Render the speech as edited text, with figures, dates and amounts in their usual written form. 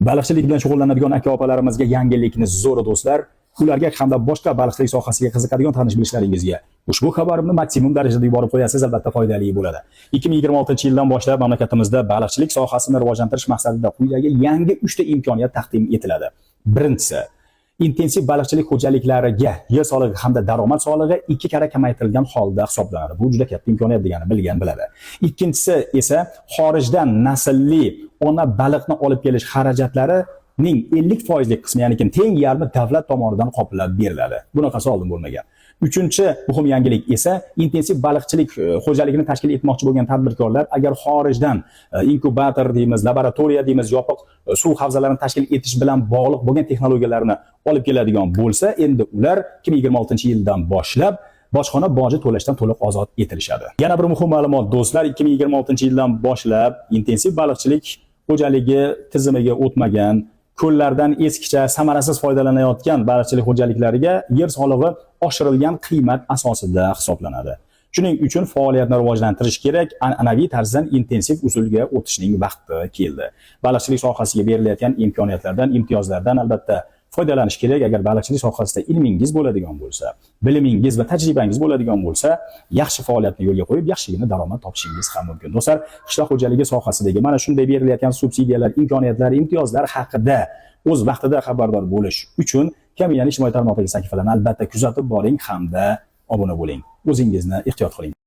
Baliqchilik bilan shug'ullanadigan aka-opalarimizga yangilikni zo'r do'stlar, ularga hamda boshqa baliqchilik sohasiga qiziqadigan tanish-bilishlaringizga ushbu xabarimni maksimum darajada yuborib qo'yasiz, albatta foydali bo'ladi. 2026-yildan boshlab mamlakatimizda baliqchilik sohasini rivojlantirish maqsadida quyidagi yangi 3 ta imkoniyat taqdim etiladi. Birinchisi, intensiv baliqchilik xo'jaliklariga yer solig'i hamda daromad solig'i 2 karra kamaytirilgan holda hisoblanadi. Bu juda katta imkoniyat degani bilgan biladi. Ikkinchisi esa xorijdan naslli ona baliqni olib kelish xarajatlarining 50% qismi, ya'ni teng yarmi davlat tomonidan qoplab beriladi. Bunaqasi oldin bo'lmagan. Uchinchi muhim yangilik esa intensiv baliqchilik xo'jaligini tashkil etmoqchi bo'lgan tadbirkorlar agar xorijdan inkubator deymiz, laboratoriya deymiz, yopiq suv havzalarini tashkil etish bilan bog'liq bo'lgan texnologiyalarni olib keladigan bo'lsa, endi ular 2026-yildan boshlab bojxona boji to'lashdan to'liq ozod etilishadi. Yana bir muhim ma'lumot do'stlar, 2026-yildan boshlab intensiv baliqchilik xo'jaligi tizimiga o'tmagan, ko'llardan eskicha, samarasiz foydalanayotgan baliqchilik xo'jaliklariga yer solig'i oshirilgan qiymat asosida hisoblanadi. Shuning uchun faoliyatni rivojlantirish kerak, an'anaviy tarzdan intensiv usulga o'tishning vaqti keldi. Baliqchilik sohasiga berilayotgan imkoniyatlardan, imtiyozlardan albatta foydalanish kerak. Agar baliqchilik sohasida ilmingiz bo'ladigan bo'lsa, bilimingiz va tajribangiz bo'ladigan bo'lsa, yaxshi faoliyatni yo'lga qo'yib, yaxshigina daromad topishingiz ham mumkin. Do'stlar, qishloq xo'jaligi sohasidagi mana shunday berilayotgan subsidiyalar, imkoniyatlar, imtiyozlar haqida o'z vaqtida xabardor bo'lish uchun Kamiyani ijtimoiy tarmoqdagi sahifalarini albatta kuzatib boring hamda obuna bo'ling. O'zingizni ehtiyot qiling.